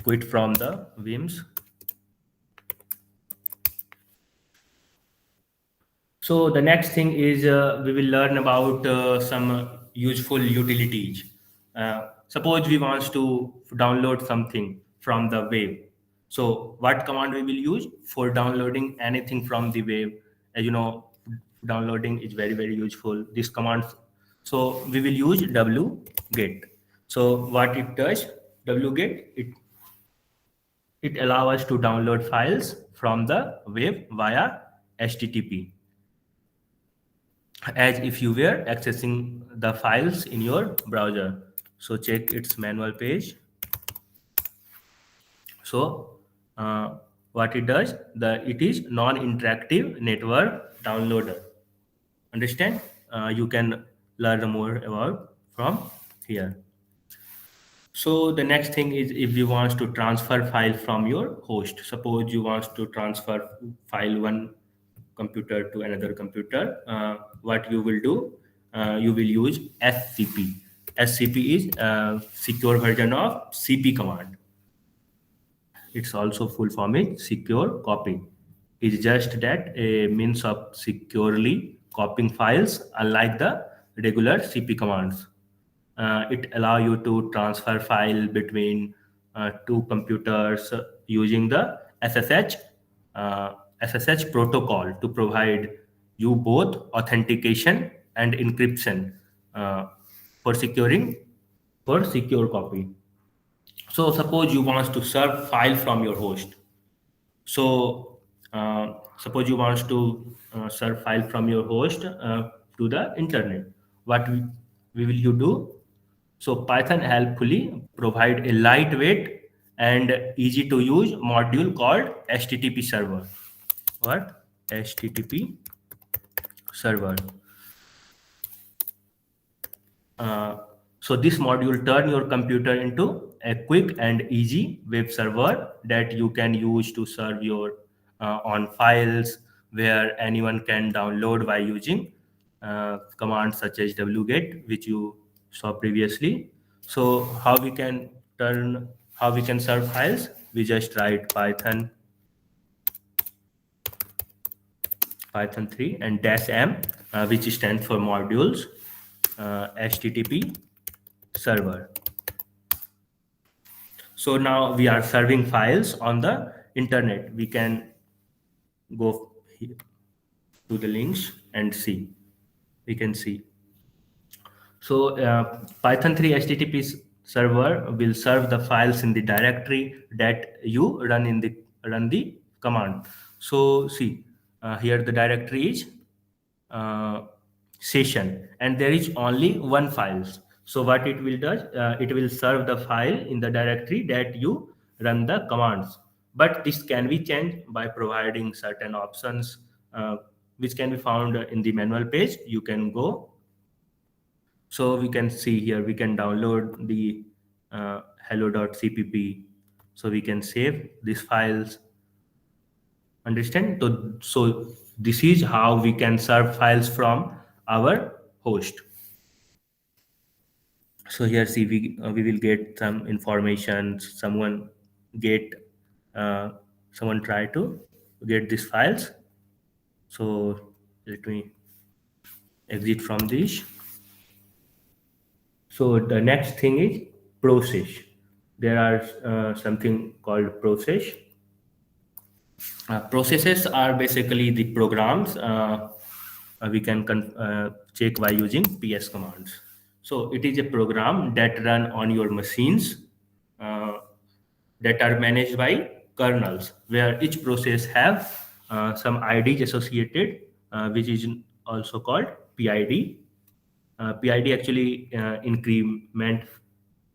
quit from the Vims. So the next thing is we will learn about some useful utilities. Suppose we want to download something from the web. So what command we will use for downloading anything from the web? As you know, downloading is very useful. This command. So we will use wget. So what it does, wget, it allows us to download files from the web via HTTP, as if you were accessing the files in your browser. So check its manual page. So what it does, it is non-interactive network downloader. Understand? You can learn more about from here. So the next thing is, if you want to transfer file from your host. Suppose you want to transfer file one computer to another computer. What you will do, you will use SCP. SCP is a secure version of CP command. It's also full form is secure copy. It's just that a means of securely copying files, unlike the regular CP commands. It allow you to transfer file between two computers using the SSH protocol to provide you both authentication and encryption for secure copy. So suppose you want to serve file from your host. So suppose you want to serve file from your host to the internet. What will you do? So Python helpfully provide a lightweight and easy to use module called HTTP server. What? HTTP server. So this module turn your computer into a quick and easy web server that you can use to serve your on files, where anyone can download by using commands such as wget, which you saw previously. So how we can serve files? We just write Python 3 and -m, which stands for modules, HTTP server. So now we are serving files on the internet. We can go here to the links and see. We can see. So Python 3 HTTP server will serve the files in the directory that you run the command. So see, here the directory is session, and there is only one files. So what it will do, it will serve the file in the directory that you run the commands. But this can be changed by providing certain options, which can be found in the manual page. You can go. So we can see here, we can download the hello.cpp. So we can save these files. Understand? So this is how we can serve files from our host. So here see we will get some information. Get uh, someone try to get these files. So let me exit from this. So the next thing is process. There are something called process. Processes are basically the programs we can check by using PS commands. So it is a program that run on your machines uh, that are managed by kernels, where each process have some IDs associated, which is also called PID. PID actually increment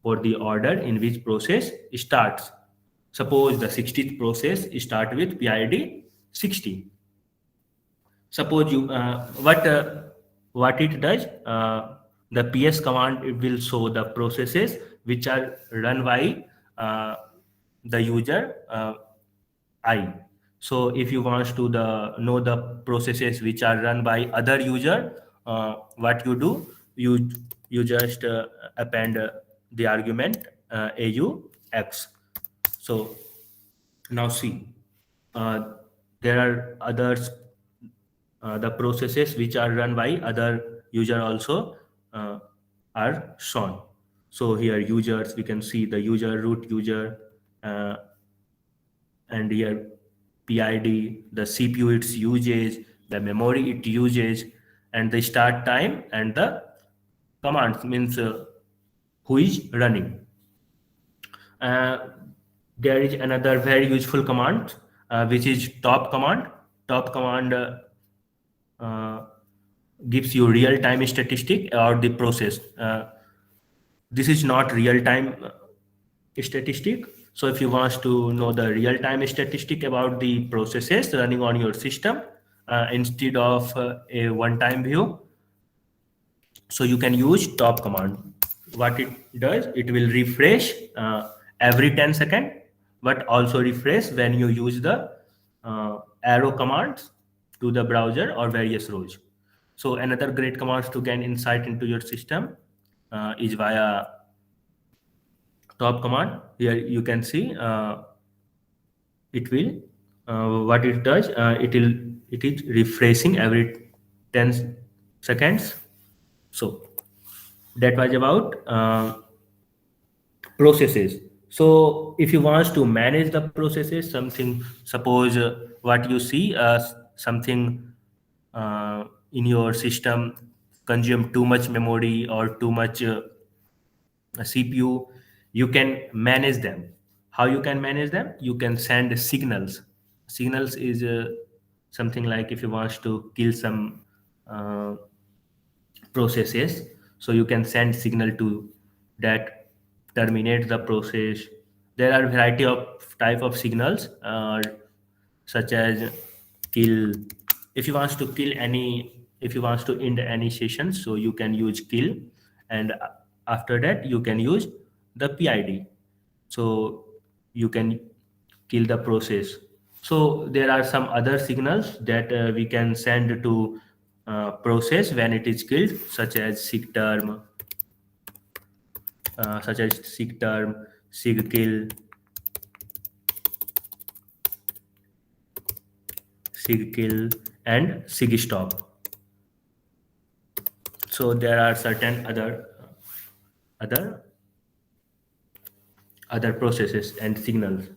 for the order in which process starts. Suppose the 60th process start with PID 60. Suppose you what it does, the PS command, it will show the processes which are run by the user I. So if you want to know the processes which are run by other user, what you do, you just append the argument AUX. So now see, uh, there are others, the processes which are run by other user also are shown. So here users, we can see the user, root user, uh, and here PID, the CPU its usage, the memory it uses, and the start time, and the commands means who is running. Uh, there is another very useful command which is top command. Top command uh, gives you real time statistic or the process. This is not real time statistic. So if you want to know the real time statistic about the processes running on your system instead of a one time view, so you can use top command. What it does, it will refresh every 10 seconds, but also refresh when you use the arrow commands to the browser or various rows. So another great commands to gain insight into your system is via top command. Here you can see it will what it does, it is refreshing every 10 seconds. So that was about processes. So if you want to manage the processes, something, suppose what you see, something in your system consume too much memory or too much CPU, you can manage them. How you can manage them? You can send signals. Signals is something like if you want to kill some processes, so you can send signal to that terminate the process. There are variety of type of signals such as kill. If you want to kill any, if you want to end any session, so you can use kill, and after that you can use the PID, so you can kill the process. So there are some other signals that we can send to process when it is killed, such as sig term, sig kill, and sig stop. So there are certain other other processes and signals.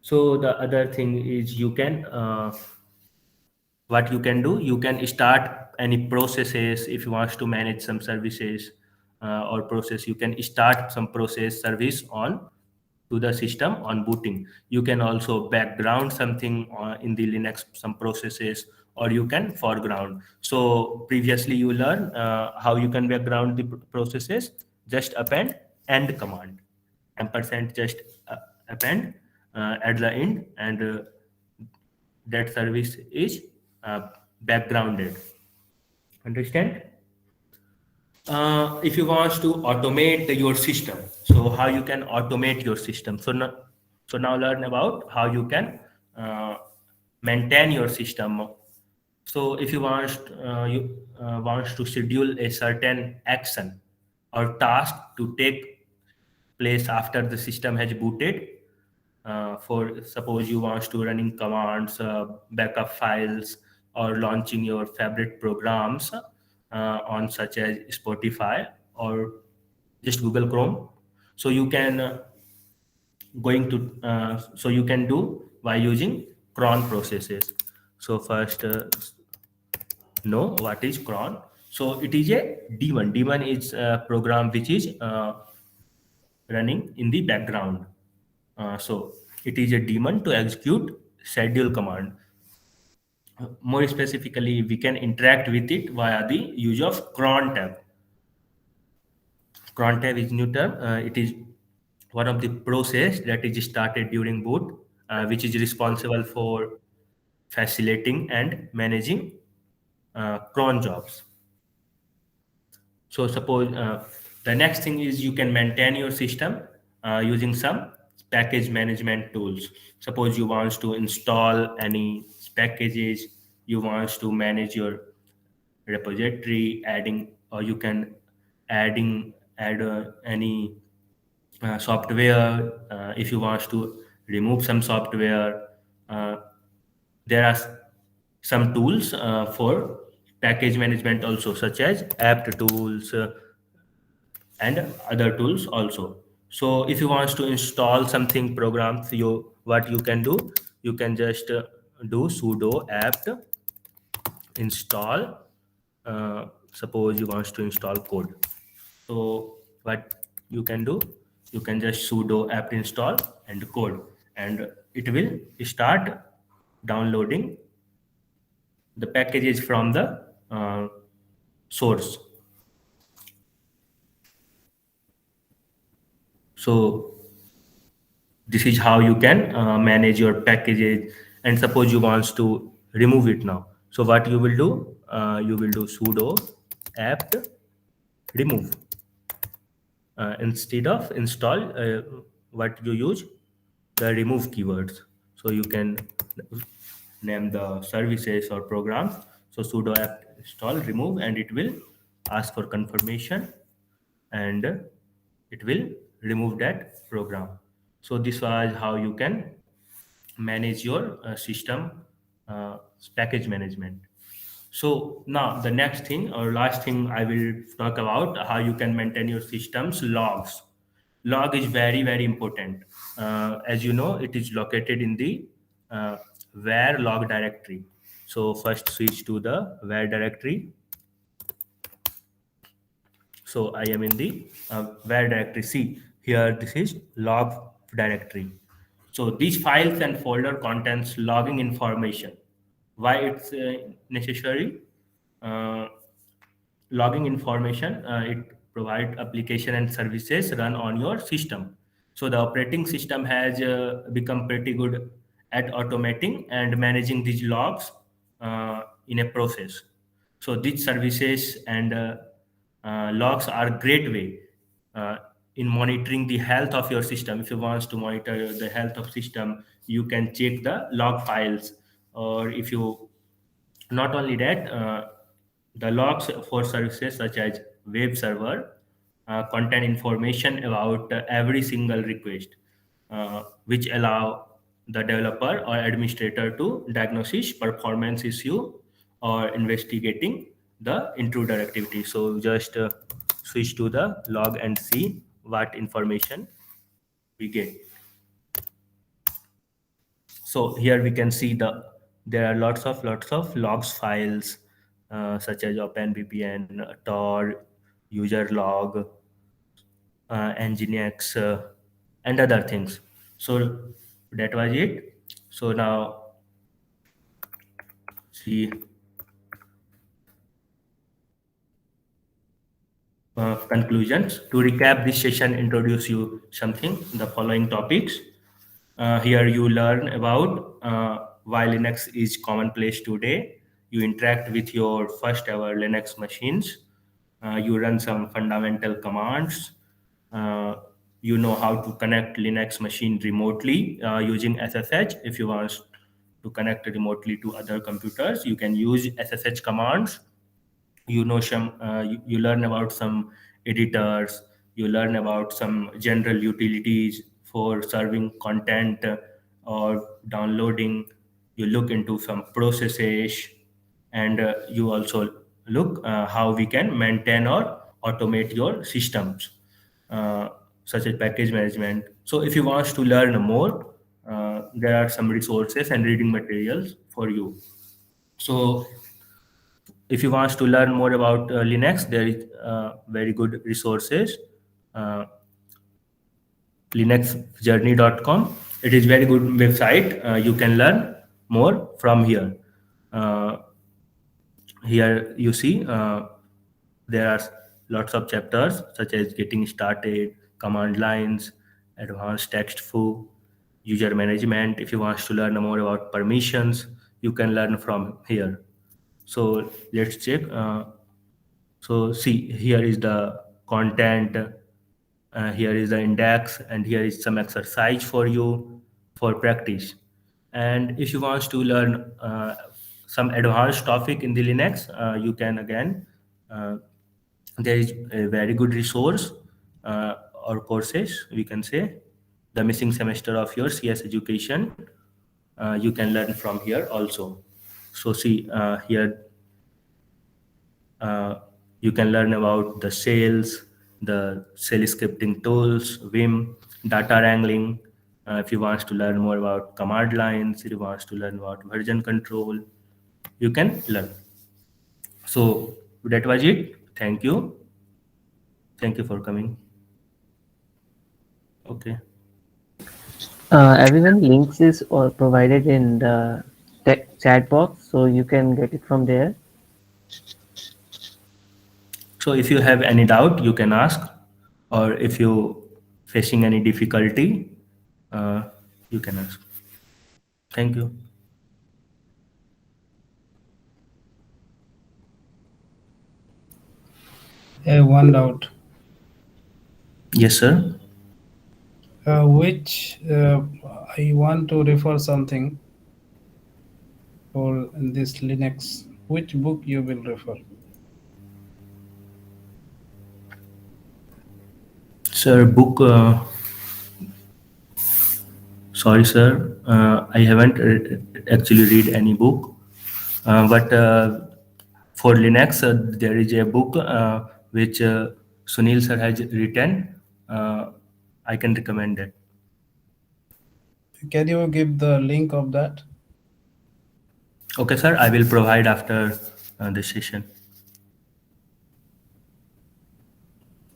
So the other thing is you can what you can do, you can start any processes. If you want to manage some services or process, you can start some process service on to the system on booting. You can also background something in the Linux, some processes, or you can foreground. So previously you learned how you can background the processes. Just append end command, ampersand, just append at the end, and that service is backgrounded. Understand? If you want to automate your system, so how you can automate your system. So now learn about how you can maintain your system. So if you want to schedule a certain action, or task to take place after the system has booted. For suppose you want to running commands, backup files, or launching your favorite programs on such as Spotify or just Google Chrome. So you can so you can do by using cron processes. So first know what is cron. So it is a daemon. Daemon is a program which is running in the background. So it is a daemon to execute schedule command. More specifically, we can interact with it via the use of cron tab. Cron tab is new term. It is one of the process that is started during boot, which is responsible for facilitating and managing cron jobs. So suppose the next thing is you can maintain your system using some package management tools. Suppose you want to install any packages, you want to manage your repository, adding, or you can add any software. If you want to remove some software, there are some tools for package management also, such as apt tools and other tools also. So if you want to install something programs, what you can do, you can just do sudo apt install. Suppose you want to install code. So what you can do, you can just sudo apt install and code, and it will start downloading the packages from the source. So this is how you can manage your packages. And suppose you want to remove it now. So what you will do, you will do sudo apt remove. Instead of install, what you use, the remove keywords. So you can name the services or programs. So sudo apt install remove, and it will ask for confirmation, and it will remove that program. So this was how you can manage your system package management. So now the next thing or last thing I will talk about how you can maintain your system's logs. Log is very, very important. As you know, it is located in the where log directory. So first switch to the where directory. So I am in the where directory. See here, this is log directory. So these files and folder contains logging information. Why it's necessary? Uh, Logging information, it provides application and services run on your system. So the operating system has become pretty good at automating and managing these logs in a process. So these services and logs are great way in monitoring the health of your system. If you want to monitor the health of system, you can check the log files. Or if you, not only that, the logs for services such as web server contain information about every single request, which allow the developer or administrator to diagnose performance issue or investigating the intruder activity. So just switch to the log and see what information we get. So here we can see there are lots of logs files such as OpenVPN, Tor, user log, Nginx, and other things. So that was it. So now see conclusions. To recap, this session introduce you something, the following topics. Here you learn about why Linux is commonplace today. You interact with your first ever Linux machines. You run some fundamental commands. You know how to connect Linux machine remotely using SSH. If you want to connect remotely to other computers, you can use SSH commands. You know some you learn about some editors. You learn about some general utilities for serving content or downloading. You look into some processes, and you also look how we can maintain or automate your systems, uh, such as package management. So if you want to learn more, there are some resources and reading materials for you. So if you want to learn more about Linux, there is very good resources. Uh, linuxjourney.com. It is very good website. You can learn more from here. Uh, Here you see there are lots of chapters such as getting started, command lines, advanced text flow, user management. If you want to learn more about permissions, you can learn from here. So let's check. So see, here is the content, here is the index, and here is some exercise for you for practice. And if you want to learn some advanced topic in the Linux, you can again, there is a very good resource or courses, we can say, the missing semester of your CS education. You can learn from here also. So see here, you can learn about the sales, the shell scripting tools, Vim, data wrangling. If you want to learn more about command lines, if you want to learn about version control, you can learn. So that was it. Thank you. Thank you for coming. Okay. Everyone, links is all provided in the chat box, so you can get it from there. So if you have any doubt, you can ask, or if you facing any difficulty, you can ask. Thank you. One doubt. Yes, sir. Which I want to refer something for this Linux. Which book you will refer? Sir, book. Sorry, sir. I haven't actually read any book, but for Linux, there is a book which Sunil sir has written. I can recommend it. Can you give the link of that? Okay, sir. I will provide after the session.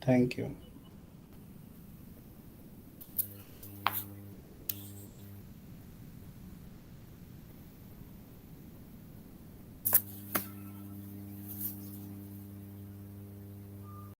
Thank you.